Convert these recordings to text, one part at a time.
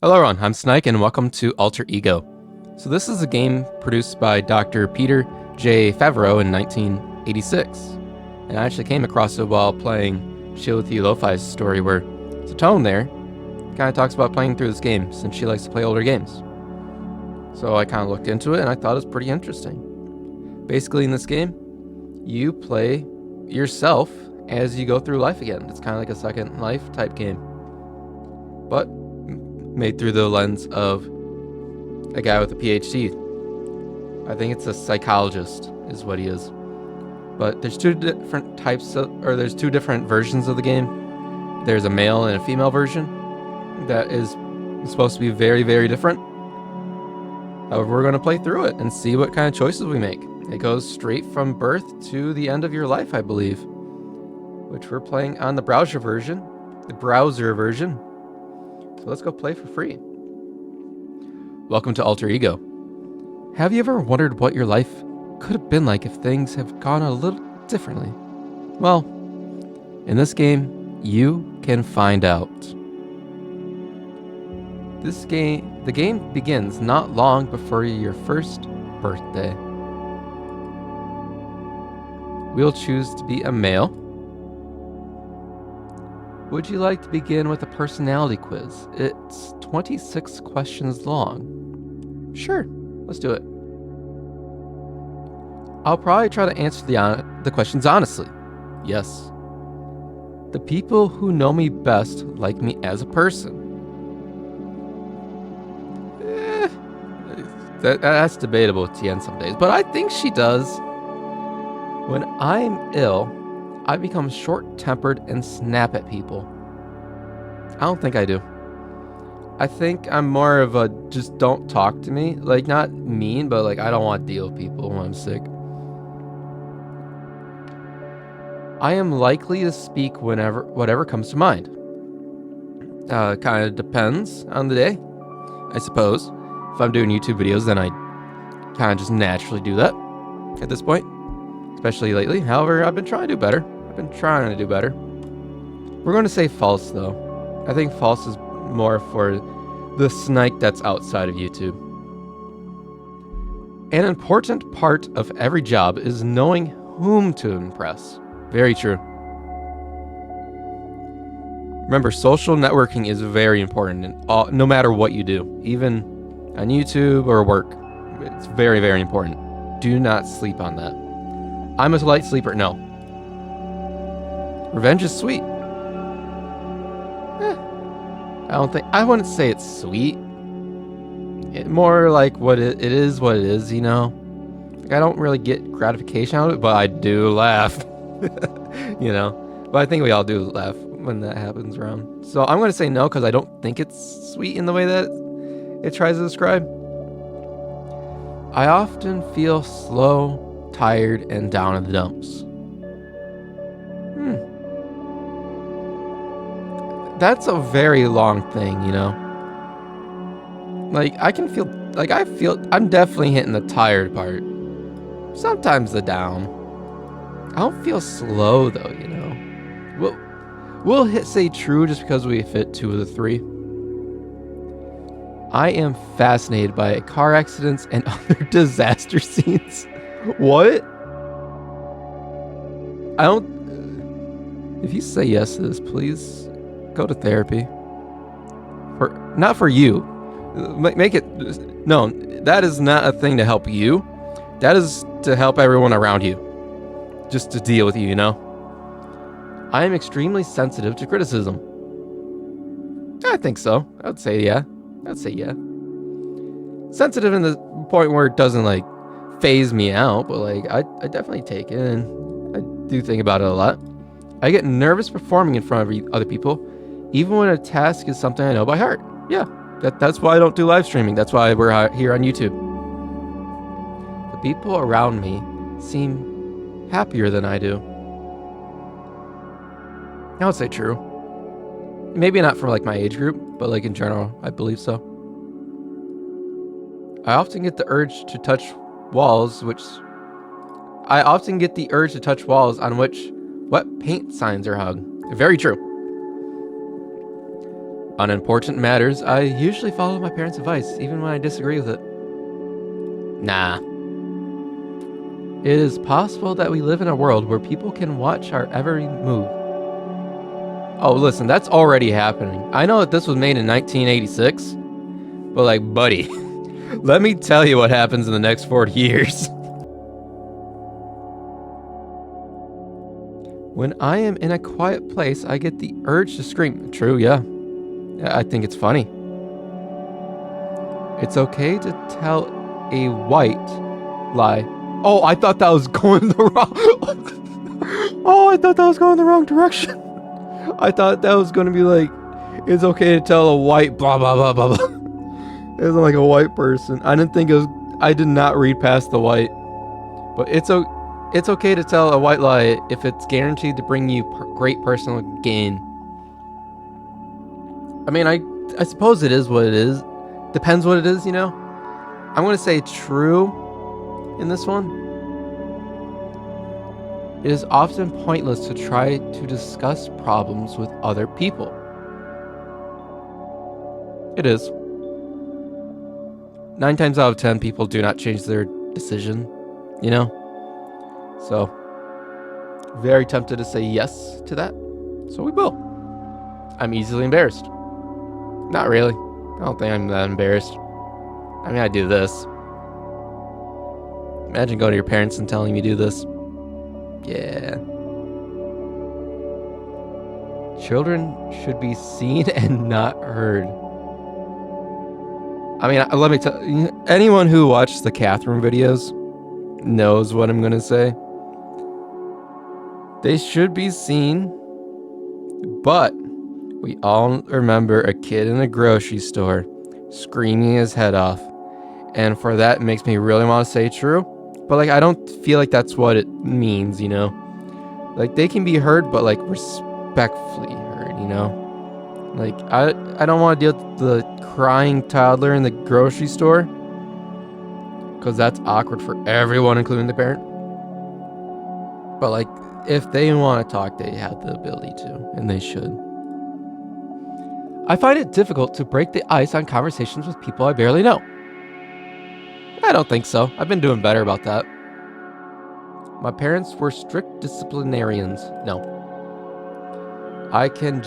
Hello everyone, I'm Snike and welcome to Alter Ego. So this is a game produced by Dr. Peter Favaro in 1986. And I actually came across it while playing Chill With You Lo-Fi's story where the tone there kind of talks about playing through this game since she likes to play older games. So I kind of looked into it and I thought it was pretty interesting. Basically in this game, you play yourself as you go through life again. It's kind of like a Second Life type game. But made through the lens of a guy with a PhD. I think it's a psychologist is what he is. But there's two different there's two different versions of the game. There's a male and a female version that is supposed to be very, very different. However, we're going to play through it and see what kind of choices we make. It goes straight from birth to the end of your life, I believe, which we're playing on the browser version. So let's go play for free. Welcome to Alter Ego. Have you ever wondered what your life could have been like if things have gone a little differently? Well, in this game, you can find out. The game begins not long before your first birthday. We'll choose to be a male. Would you like to begin with a personality quiz? It's 26 questions long. Sure, let's do it. I'll probably try to answer the questions honestly. Yes. The people who know me best like me as a person. That's debatable at the end some days, but I think she does. When I'm ill, I become short-tempered and snap at people. I don't think I do. I think I'm more of a just don't talk to me. Like, not mean, but like I don't want to deal with people when I'm sick. I am likely to speak whatever comes to mind. Kind of depends on the day, I suppose. If I'm doing YouTube videos, then I kind of just naturally do that at this point, especially lately. However, I've been trying to do better. We're going to say false, though. I think false is more for the Snike that's outside of YouTube. An important part of every job is knowing whom to impress. Very true. Remember, social networking is very important, no matter what you do, even on YouTube or work. It's very, very important. Do not sleep on that. I'm a light sleeper. No. Revenge is sweet. I wouldn't say it's sweet. More like it is what it is, you know? Like, I don't really get gratification out of it, but I do laugh. You know? But I think we all do laugh when that happens around. So I'm going to say no because I don't think it's sweet in the way that it tries to describe. I often feel slow, tired, and down in the dumps. That's a very long thing, you know? Like, I'm definitely hitting the tired part. Sometimes the down. I don't feel slow, though, you know? We'll say true just because we fit two of the three. I am fascinated by car accidents and other disaster scenes. What? If you say yes to this, please go to therapy. Not for you. Make it. No, that is not a thing to help you. That is to help everyone around you. Just to deal with you, you know? I am extremely sensitive to criticism. I think so. I'd say yeah. Sensitive in the point where it doesn't, like, phase me out, but, like, I definitely take it, and I do think about it a lot. I get nervous performing in front of other people, even when a task is something I know by heart. Yeah, that's why I don't do live streaming. That's why we're here on YouTube. The people around me seem happier than I do. I would say true. Maybe not for, like, my age group, but, like, in general, I believe so. I often get the urge to touch walls on which wet paint signs are hung. Very true. On important matters, I usually follow my parents' advice, even when I disagree with it. Nah. It is possible that we live in a world where people can watch our every move. Oh, listen, that's already happening. I know that this was made in 1986, but like, buddy, let me tell you what happens in the next 40 years. When I am in a quiet place, I get the urge to scream. True, yeah. I think it's funny. It's okay to tell a white lie. Oh, I thought that was going the wrong... Oh, I thought that was going the wrong direction. I thought that was going to be like, it's okay to tell a white blah, blah, blah, blah, blah. It was like a white person. I didn't think it was... I did not read past the white. But it's okay to tell a white lie if it's guaranteed to bring you great personal gain. I mean, I suppose it is what it is. Depends what it is, you know? I'm going to say true in this one. It is often pointless to try to discuss problems with other people. It is. 9 times out of 10, people do not change their decision, you know? So, very tempted to say yes to that. So we will. I'm easily embarrassed. Not really. I don't think I'm that embarrassed. I mean, I do this. Imagine going to your parents and telling them you do this. Yeah. Children should be seen and not heard. I mean, let me tell you, anyone who watched the Catherine videos knows what I'm going to say. They should be seen, but we all remember a kid in a grocery store screaming his head off. And for that, it makes me really want to say true. But like, I don't feel like that's what it means, you know? Like, they can be heard, but like respectfully heard, you know? Like, I don't want to deal with the crying toddler in the grocery store, because that's awkward for everyone, including the parent. But like, if they want to talk, they have the ability to, and they should. I find it difficult to break the ice on conversations with people I barely know. I don't think so. I've been doing better about that. My parents were strict disciplinarians. No. I can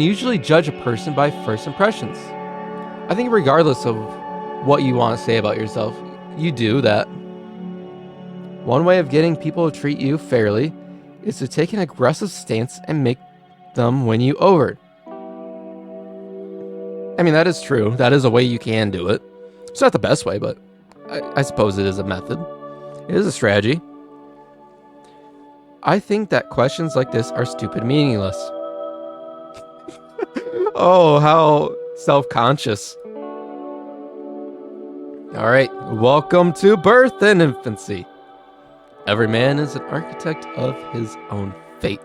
usually judge a person by first impressions. I think regardless of what you want to say about yourself, you do that. One way of getting people to treat you fairly is to take an aggressive stance and make them win you over. I mean, that is true. That is a way you can do it. It's not the best way, but I suppose it is a method. It is a strategy. I think that questions like this are stupid and meaningless. Oh, how self-conscious. All right, welcome to birth and infancy. Every man is an architect of his own fate.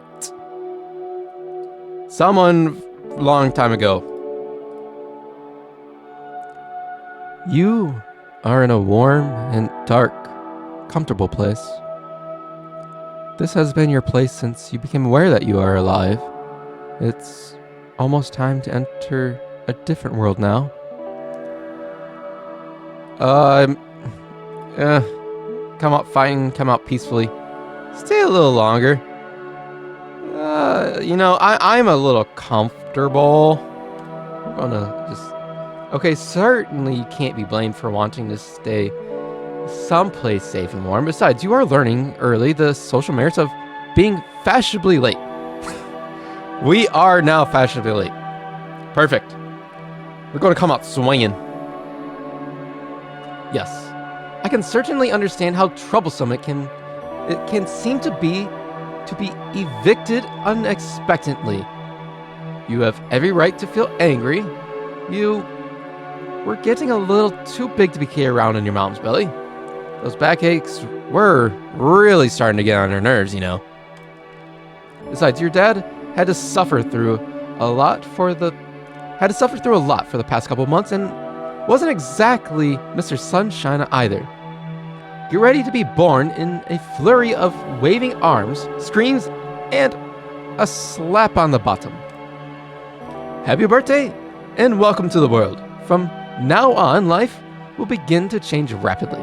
Someone long time ago. You are in a warm and dark, comfortable place. This has been your place since you became aware that you are alive. It's almost time to enter a different world now. Come out peacefully. Stay a little longer. I'm a little comfortable. We're gonna just... Okay, certainly you can't be blamed for wanting to stay someplace safe and warm. Besides, you are learning early the social merits of being fashionably late. We are now fashionably late. Perfect. We're going to come out swinging. Yes. I can certainly understand how troublesome it can seem to be evicted unexpectedly. You have every right to feel angry. You were getting a little too big to be carried around in your mom's belly. Those backaches were really starting to get on her nerves, you know. Besides, your dad had to suffer through a lot for the past couple of months and wasn't exactly Mr. Sunshine either. Get ready to be born in a flurry of waving arms, screams, and a slap on the bottom. Happy birthday and welcome to the world. From now on, life will begin to change rapidly.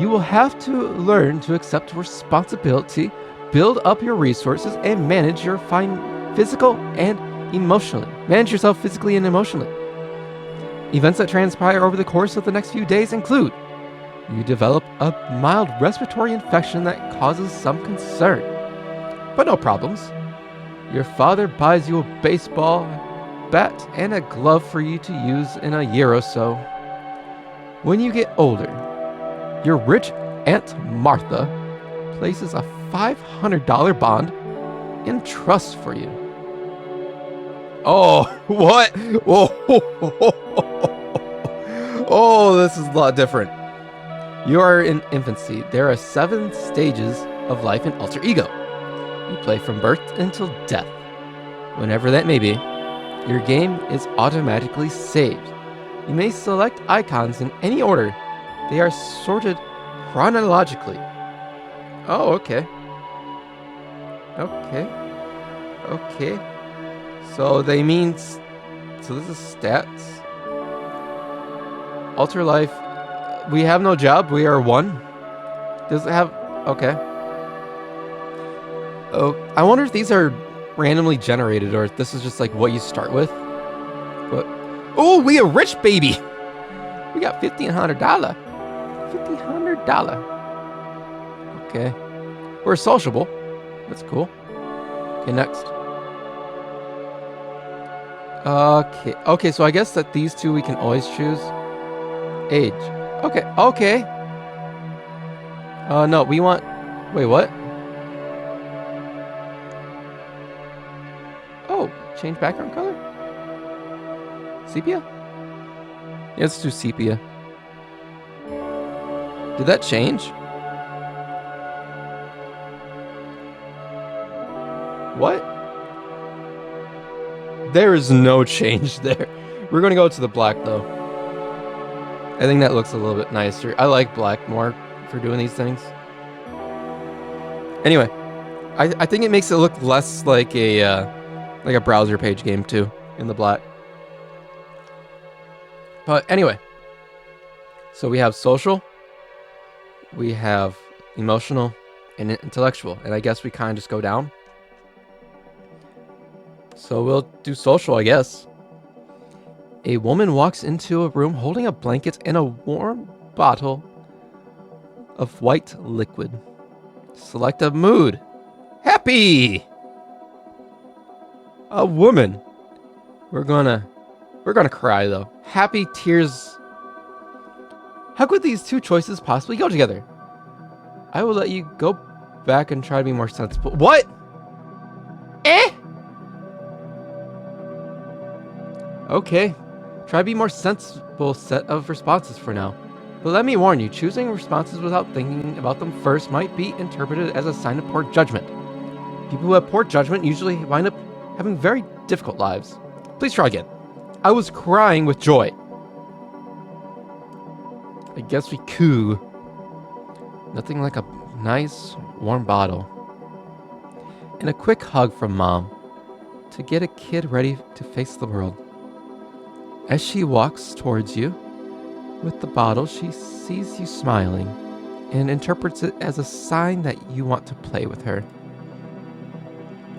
You will have to learn to accept responsibility, build up your resources, and manage your physical and emotionally. Manage yourself physically and emotionally. Events that transpire over the course of the next few days include: you develop a mild respiratory infection that causes some concern, but no problems. Your father buys you a baseball bat and a glove for you to use in a year or so. When you get older, your rich Aunt Martha places a $500 bond in trust for you. Oh, what? Oh, this is a lot different. You are in infancy. There are 7 stages of life in Alter Ego. You play from birth until death. Whenever that may be, your game is automatically saved. You may select icons in any order. They are sorted chronologically. Oh, okay. Okay. So they mean... So this is stats. Alter life. We have no job. We are 1. Does it have... Okay. Oh, I wonder if these are randomly generated or if this is just like what you start with. But... Oh, we a rich baby! We got $1,500. $1,500. Okay. We're sociable. That's cool. Okay, next. Okay, so I guess that these 2 we can always choose. Age. Okay. No, we want... Wait, what? Oh, change background color? Sepia? Yeah, let's do sepia. Did that change? What? There is no change there. We're gonna go to the black though. I think that looks a little bit nicer. I like black more for doing these things. Anyway, I think it makes it look less like a browser page game too in the black. But anyway, so we have social, we have emotional, and intellectual, and I guess we kind of just go down. So we'll do social, I guess. A woman walks into a room holding a blanket and a warm bottle of white liquid. Select a mood. Happy! A woman. We're gonna cry though. Happy tears. How could these 2 choices possibly go together? I will let you go back and try to be more sensible. What? Okay. Try to be more sensible set of responses for now. But let me warn you, choosing responses without thinking about them first might be interpreted as a sign of poor judgment. People who have poor judgment usually wind up having very difficult lives. Please try again. I was crying with joy. I guess we coo. Nothing like a nice, warm bottle. And a quick hug from Mom to get a kid ready to face the world. As she walks towards you with the bottle, she sees you smiling and interprets it as a sign that you want to play with her.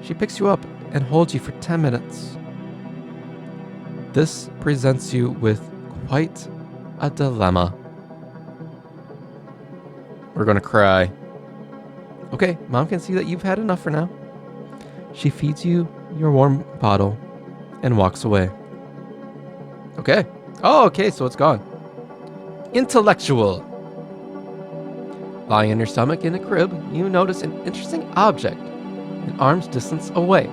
She picks you up and holds you for 10 minutes. This presents you with quite a dilemma. We're gonna cry. Okay, Mom can see that you've had enough for now. She feeds you your warm bottle and walks away. Okay. Oh, okay, so it's gone. Intellectual. Lying on your stomach in a crib, you notice an interesting object an arm's distance away.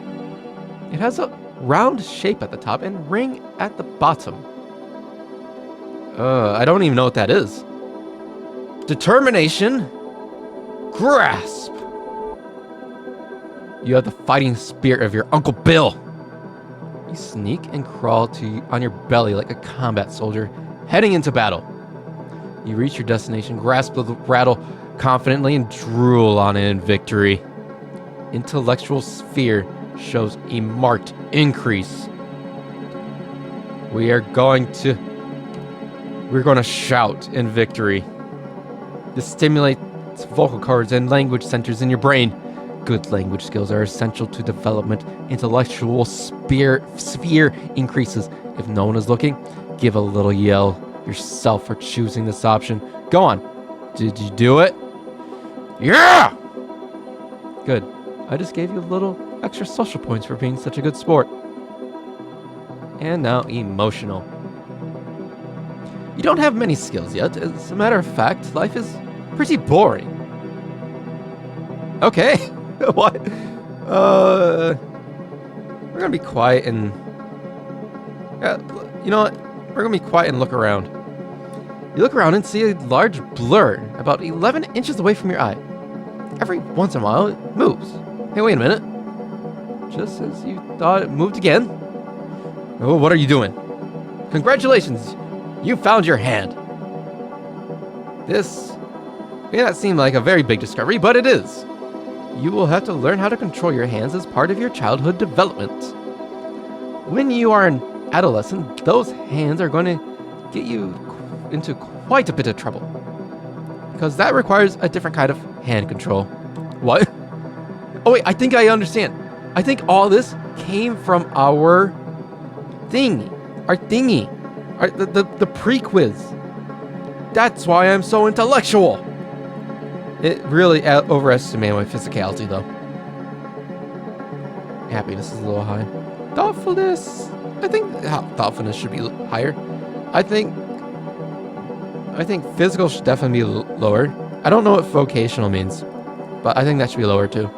It has a round shape at the top and ring at the bottom. I don't even know what that is. Determination. Grasp. You have the fighting spirit of your Uncle Bill. You sneak and crawl on your belly like a combat soldier heading into battle. You reach your destination, grasp the rattle confidently, and drool on it in victory. Intellectual sphere shows a marked increase. We're going to shout in victory. This stimulates vocal cords and language centers in your brain. Good language skills are essential to development. Intellectual sphere increases. If no one is looking, give a little yell yourself for choosing this option. Go on. Did you do it? Yeah! Good. I just gave you a little extra social points for being such a good sport. And now emotional. You don't have many skills yet. As a matter of fact, life is pretty boring. Okay. What? We're gonna be quiet and... you know what? We're gonna be quiet and look around. You look around and see a large blur about 11 inches away from your eye. Every once in a while, it moves. Hey, wait a minute. Just as you thought, it moved again. Oh, what are you doing? Congratulations! You found your hand. This may not seem like a very big discovery, but it is. You will have to learn how to control your hands as part of your childhood development. When you are an adolescent, those hands are going to get you into quite a bit of trouble. Because that requires a different kind of hand control. What? Oh wait, I think I understand. I think all this came from our thingy. The pre-quiz. That's why I'm so intellectual. It really overestimated my physicality, though. Happiness is a little high. Thoughtfulness. I think thoughtfulness should be higher. I think physical should definitely be lower. I don't know what vocational means, but I think that should be lower too.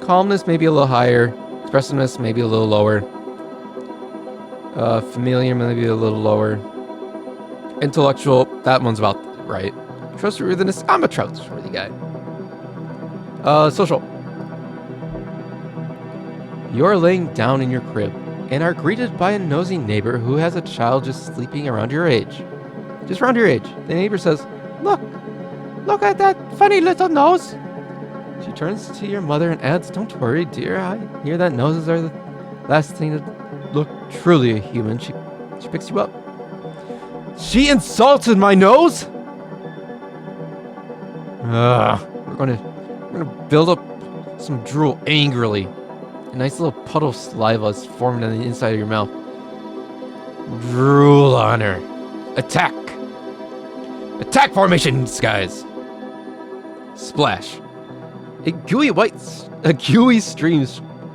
Calmness maybe a little higher. Expressiveness maybe a little lower. Familiar maybe a little lower. Intellectual, that one's about right. Trustworthiness, I'm a trustworthy guy. Social. You're laying down in your crib and are greeted by a nosy neighbor who has a child just sleeping around your age. Just around your age. The neighbor says, Look at that funny little nose. She turns to your mother and adds, don't worry, dear. I hear that noses are the last thing to look truly human. She picks you up. She insulted my nose? We're gonna build up some drool angrily. A nice little puddle of saliva is formed on the inside of your mouth. Drool on her. Attack! Attack formations, guys! Splash. A gooey stream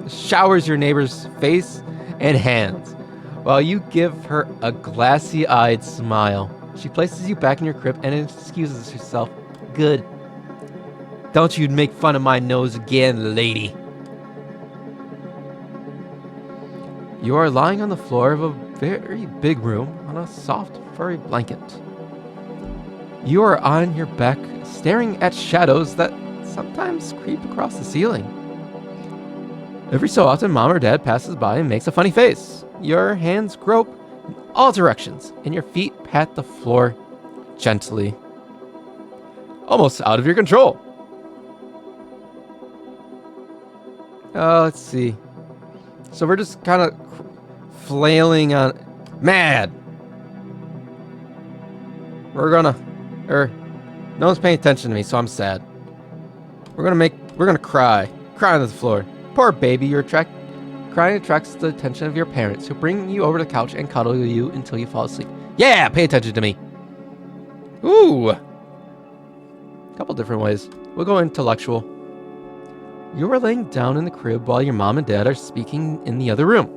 showers your neighbor's face and hands, while you give her a glassy-eyed smile. She places you back in your crib and excuses herself. Good. Don't you make fun of my nose again, lady. You are lying on the floor of a very big room on a soft, furry blanket. You are on your back, staring at shadows that sometimes creep across the ceiling. Every so often, mom or dad passes by and makes a funny face. Your hands grope in all directions, and your feet pat the floor gently. Almost out of your control. Let's see. So we're just kind of flailing on... Mad! No one's paying attention to me, so I'm sad. We're gonna cry. Cry on the floor. Poor baby, crying attracts the attention of your parents, who bring you over to the couch and cuddle you until you fall asleep. Yeah, pay attention to me. Ooh. A couple different ways. We'll go intellectual. You are laying down in the crib while your mom and dad are speaking in the other room.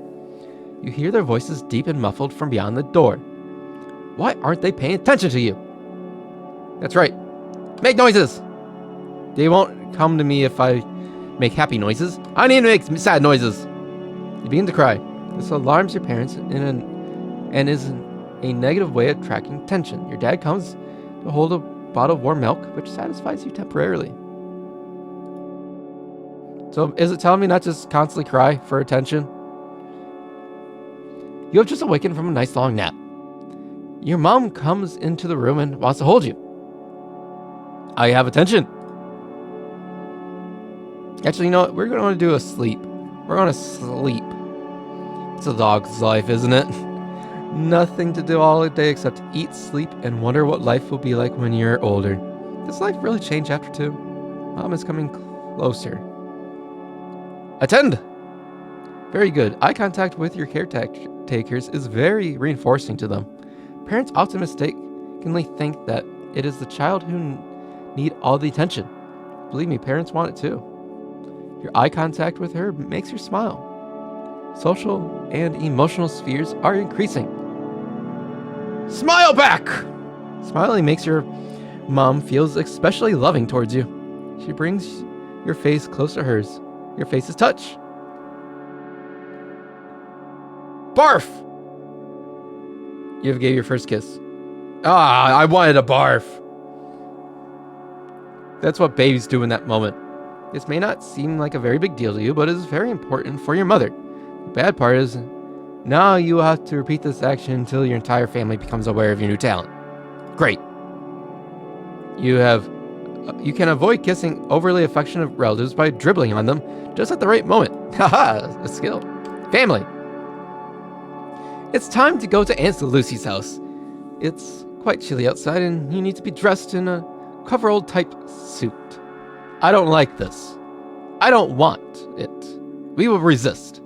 You hear their voices deep and muffled from beyond the door. Why aren't they paying attention to you? That's right. Make noises! They won't come to me if I make happy noises. I need to make sad noises. You begin to cry. This alarms your parents and is a negative way of attracting attention. Your dad comes to hold a bottle of warm milk, which satisfies you temporarily. So is it telling me not just constantly cry for attention? You have just awakened from a nice long nap. Your mom comes into the room and wants to hold you. I have attention. Actually, you know what? We're going to do a sleep. We're going to sleep. It's a dog's life, isn't it? Nothing to do all day except eat, sleep, and wonder what life will be like when you're older. Does life really change after 2? Mom is coming closer. Attend! Very good. Eye contact with your caretakers is very reinforcing to them. Parents often mistakenly think that it is the child who need all the attention. Believe me, parents want it too. Your eye contact with her makes her smile. Social and emotional spheres are increasing. Smile back! Smiling makes your mom feels especially loving towards you. She brings your face close to hers. Your faces touch. Barf! You gave your first kiss. I wanted a barf. That's what babies do in that moment. This may not seem like a very big deal to you, but it is very important for your mother. The bad part is, now you will have to repeat this action until your entire family becomes aware of your new talent. Great. You can avoid kissing overly affectionate relatives by dribbling on them just at the right moment. Haha, a skill. Family. It's time to go to Aunt Lucy's house. It's quite chilly outside and you need to be dressed in a coverall type suit. I don't like this. I don't want it. We will resist.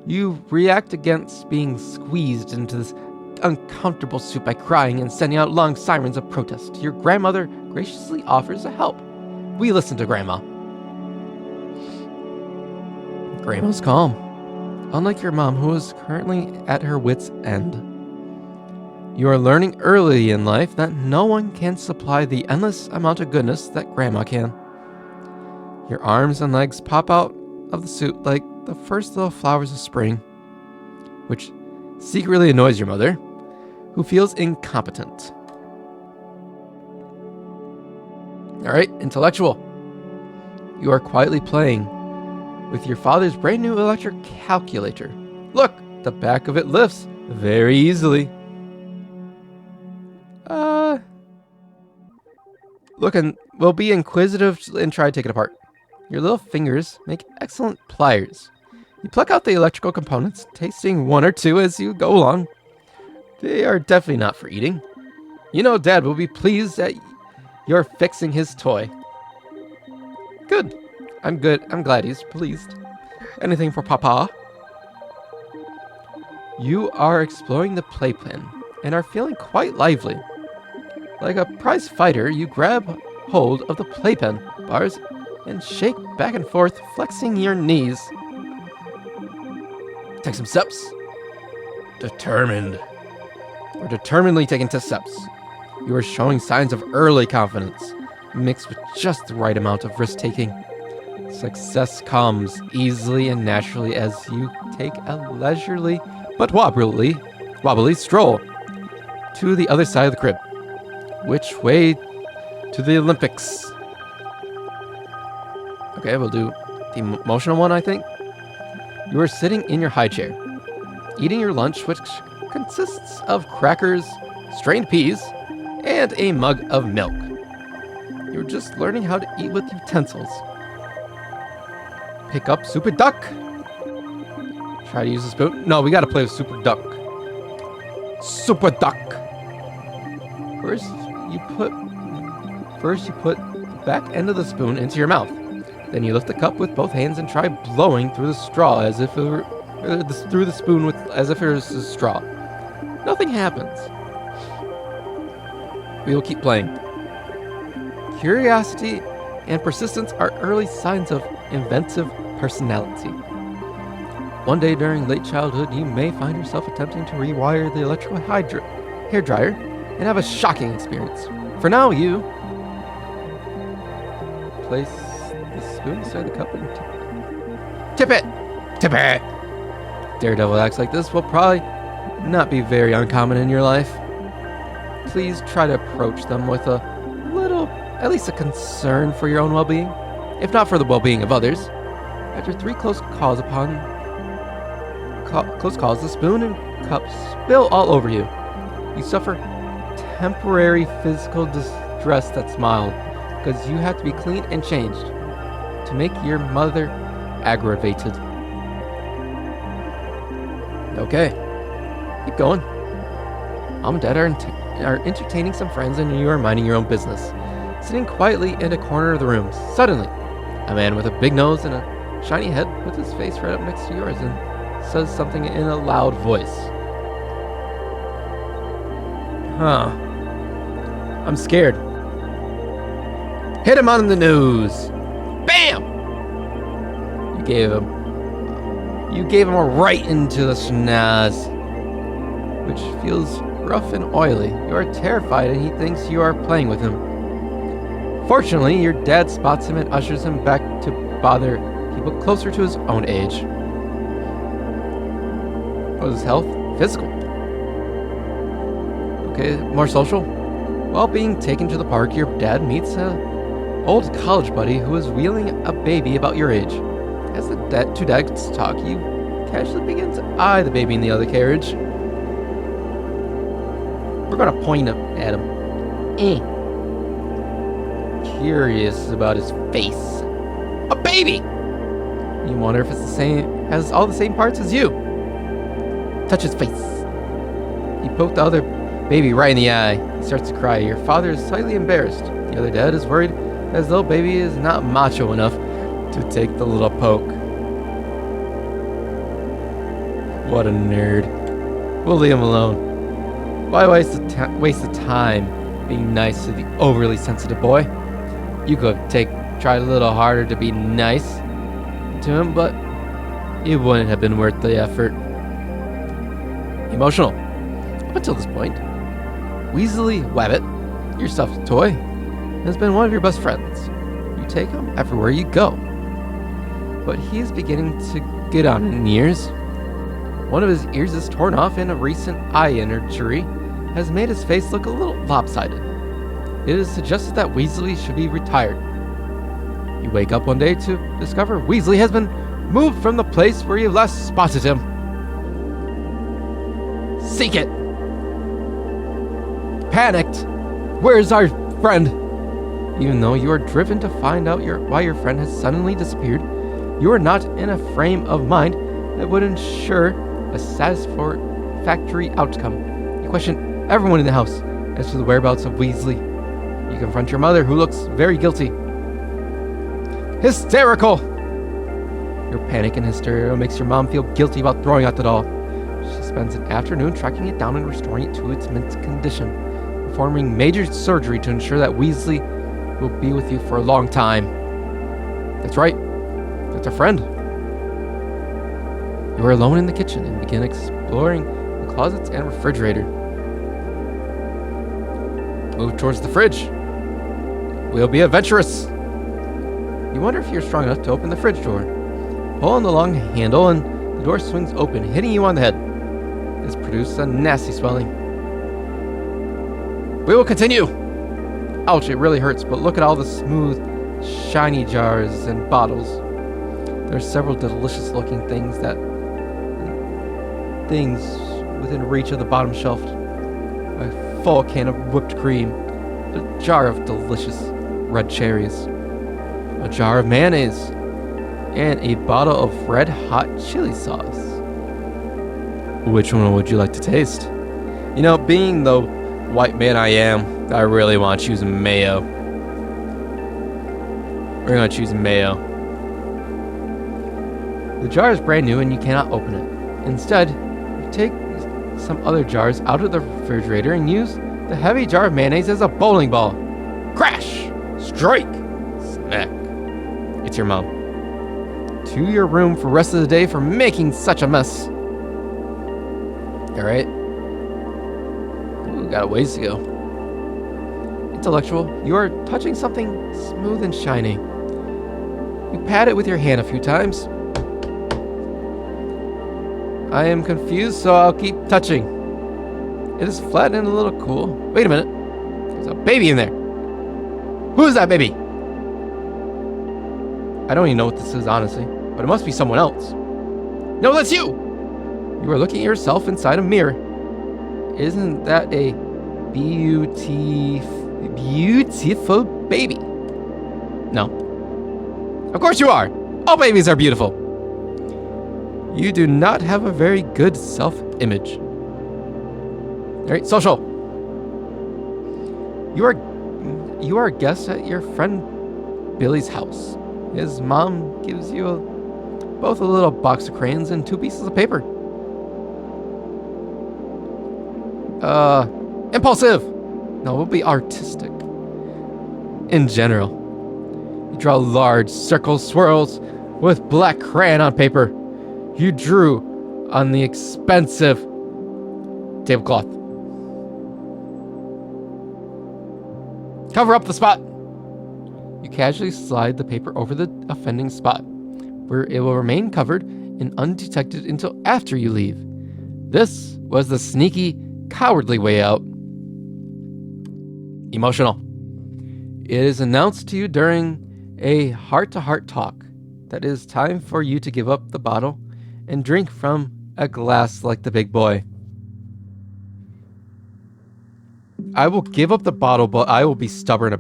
You react against being squeezed into this uncomfortable suit by crying and sending out long sirens of protest. Your grandmother graciously offers to help. We listen to Grandma. Grandma's calm. Unlike your mom, who is currently at her wit's end. You are learning early in life that no one can supply the endless amount of goodness that Grandma can. Your arms and legs pop out of the suit like the first little flowers of spring, which secretly annoys your mother, who feels incompetent. Alright, intellectual. You are quietly playing with your father's brand new electric calculator. Look, the back of it lifts very easily. Look, and we'll be inquisitive and try to take it apart. Your little fingers make excellent pliers. You pluck out the electrical components, tasting one or two as you go along. They are definitely not for eating. You know Dad will be pleased that you're fixing his toy. Good. I'm glad he's pleased. Anything for Papa? You are exploring the playpen and are feeling quite lively. Like a prize fighter, you grab hold of the playpen bars and shake back and forth, flexing your knees. Take some steps. Determined. We're determinedly taking 2 steps. You are showing signs of early confidence, mixed with just the right amount of risk-taking. Success comes easily and naturally as you take a leisurely but wobbly stroll to the other side of the crib. Which way to the Olympics? Okay, we'll do the emotional one, I think. You are sitting in your high chair, eating your lunch, which consists of crackers, strained peas, and a mug of milk. You're just learning how to eat with utensils. Pick up Super Duck. Try to use a spoon. No, we gotta play with Super Duck. Super Duck. First, you put the back end of the spoon into your mouth. Then you lift the cup with both hands and try blowing through the straw as if it were through the spoon as if it was a straw. Nothing happens. We will keep playing. Curiosity and persistence are early signs of inventive personality. One day during late childhood, you may find yourself attempting to rewire the electrical hairdryer and have a shocking experience. For now, you place the spoon inside the cup and tip it. Tip it. Daredevil acts like this will probably not be very uncommon in your life. Please try to approach them with at least a concern for your own well-being, if not for the well-being of others. After 3 close calls, the spoon and cup spill all over you. You suffer temporary physical distress that's mild, because you have to be cleaned and changed to make your mother aggravated. Okay. Keep going. Mom and Dad are entertaining some friends and you are minding your own business. Sitting quietly in a corner of the room, suddenly, a man with a big nose and a shiny head puts his face right up next to yours and says something in a loud voice. I'm scared. Hit him on the nose. Bam! You gave him a right into the schnoz, which feels rough and oily. You are terrified and he thinks you are playing with him. Fortunately, your dad spots him and ushers him back to bother people closer to his own age. How's his health? Physical. Okay, more social. While being taken to the park, your dad meets an old college buddy who is wheeling a baby about your age. As the two dads talk, you casually begin to eye the baby in the other carriage. We're gonna point at him. Curious about his face. A baby! You wonder if it's the same, has all the same parts as you. Touch his face. You poke the other baby right in the eye. He starts to cry. Your father is slightly embarrassed. The other dad is worried as though baby is not macho enough to take the little poke. What a nerd. We'll leave him alone. Why waste the time being nice to the overly sensitive boy? You could have tried a little harder to be nice to him, but it wouldn't have been worth the effort. Emotional. Up until this point, Weasley Wabbit, your stuffed toy, has been one of your best friends. You take him everywhere you go. But he is beginning to get on in years. One of his ears is torn off and a recent eye injury has made his face look a little lopsided. It is suggested that Weasley should be retired. You wake up one day to discover Weasley has been moved from the place where you last spotted him. Seek it! Panicked! Where's our friend? Even though you are driven to find out why your friend has suddenly disappeared, you are not in a frame of mind that would ensure a satisfactory outcome. You question everyone in the house as to the whereabouts of Weasley. You confront your mother, who looks very guilty. Hysterical! Your panic and hysteria makes your mom feel guilty about throwing out the doll. She spends an afternoon tracking it down and restoring it to its mint condition, performing major surgery to ensure that Weasley will be with you for a long time. That's right. That's a friend. You are alone in the kitchen and begin exploring the closets and refrigerator. Move towards the fridge. We'll be adventurous. You wonder if you're strong enough to open the fridge door. Pull on the long handle and the door swings open, hitting you on the head. This produces a nasty swelling. We will continue. Ouch, it really hurts, but look at all the smooth, shiny jars and bottles. There are several delicious looking things within reach of the bottom shelf. A full can of whipped cream, a jar of delicious red cherries, a jar of mayonnaise, and a bottle of red hot chili sauce. Which one would you like to taste? You know, being the white man I am, I really want to choose mayo. We're going to choose mayo. The jar is brand new and you cannot open it. Instead, you take some other jars out of the refrigerator and use the heavy jar of mayonnaise as a bowling ball. Crash! Strike! Smack. It's your mom. To your room for the rest of the day for making such a mess. Alright. Got a ways to go. Intellectual, you are touching something smooth and shiny. You pat it with your hand a few times. I am confused, so I'll keep touching. It is flat and a little cool. Wait a minute. There's a baby in there. Who is that baby? I don't even know what this is, honestly, but it must be someone else. No, that's you! You are looking at yourself inside a mirror. Isn't that a beautiful baby? No. Of course you are! All babies are beautiful! You do not have a very good self-image. Alright, social. You are a guest at your friend Billy's house. His mom gives you both a little box of crayons and 2 pieces of paper. Impulsive! No, we'll be artistic. In general. You draw large circle swirls with black crayon on paper. You drew on the expensive tablecloth. Cover up the spot. You casually slide the paper over the offending spot, where it will remain covered and undetected until after you leave. This was the sneaky, cowardly way out. Emotional. It is announced to you during a heart-to-heart talk that it is time for you to give up the bottle and drink from a glass like the big boy. I will give up the bottle, but I will be stubborn.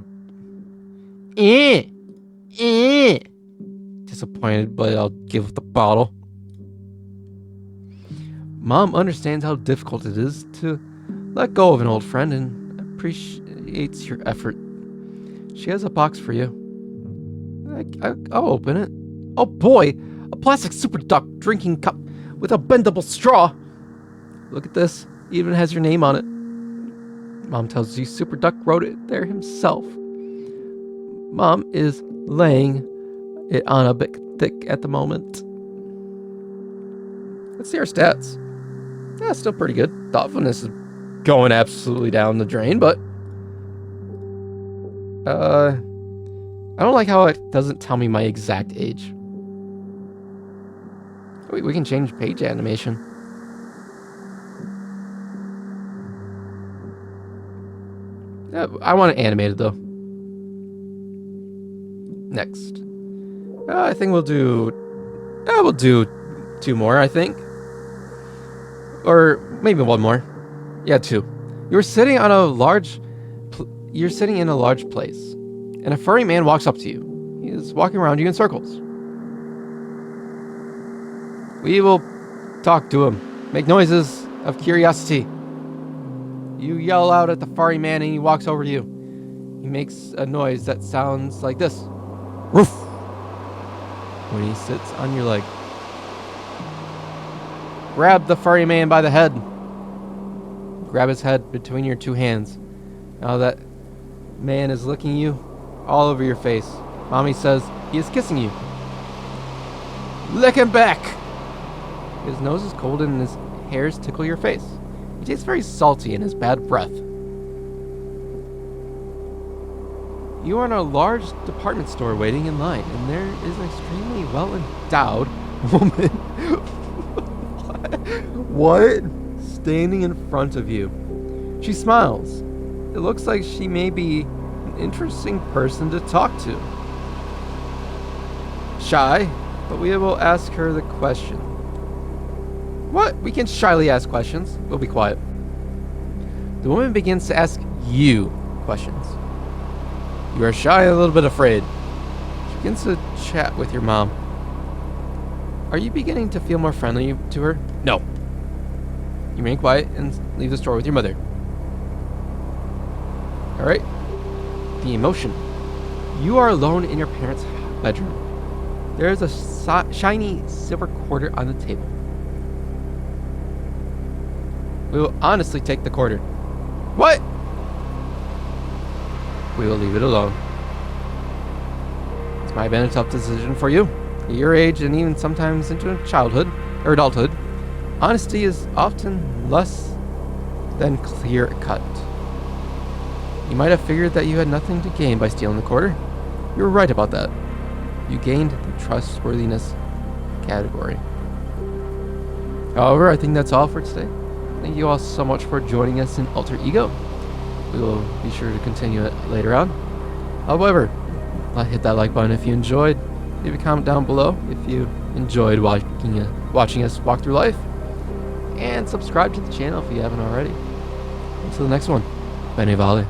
Disappointed, but I'll give up the bottle. Mom understands how difficult it is to let go of an old friend and appreciates your effort. She has a box for you. I'll open it. Oh boy, a plastic super duck drinking cup with a bendable straw. Look at this, it even has your name on it. Mom tells you Super Duck wrote it there himself. Mom is laying it on a bit thick at the moment. Let's see our stats. Yeah, still pretty good. Thoughtfulness is going absolutely down the drain, but I don't like how it doesn't tell me my exact age. Wait, we can change page animation. Yeah, I want it animated though. Next. I think we'll do 2 more, I think. Or maybe 1 more. Yeah, 2. You're sitting in a large place, and a furry man walks up to you. He is walking around you in circles. We will talk to him. Make noises of curiosity. You yell out at the furry man and he walks over to you. He makes a noise that sounds like this. Woof! When he sits on your leg. Grab the furry man by the head. Grab his head between your 2 hands. Now that man is licking you all over your face. Mommy says he is kissing you. Lick him back! His nose is cold and his hairs tickle your face. He tastes very salty in his bad breath. You are in a large department store waiting in line, and there is an extremely well-endowed woman. What? Standing in front of you. She smiles. It looks like she may be an interesting person to talk to. Shy, but we will ask her the question. What? We can shyly ask questions. We'll be quiet. The woman begins to ask you questions. You are shy and a little bit afraid. She begins to chat with your mom. Are you beginning to feel more friendly to her? No. You remain quiet and leave the store with your mother. Alright. The emotion. You are alone in your parents' bedroom. There is a shiny silver quarter on the table. We will honestly take the quarter. What? We will leave it alone. This might have been a tough decision for you. At your age and even sometimes into childhood or adulthood, honesty is often less than clear cut. You might have figured that you had nothing to gain by stealing the quarter. You were right about that. You gained the trustworthiness category. However, I think that's all for today. Thank you all so much for joining us in Alter Ego. We will be sure to continue it later on. However, hit that like button if you enjoyed. Leave a comment down below if you enjoyed watching us walk through life. And subscribe to the channel if you haven't already. Until the next one, Bene Vale.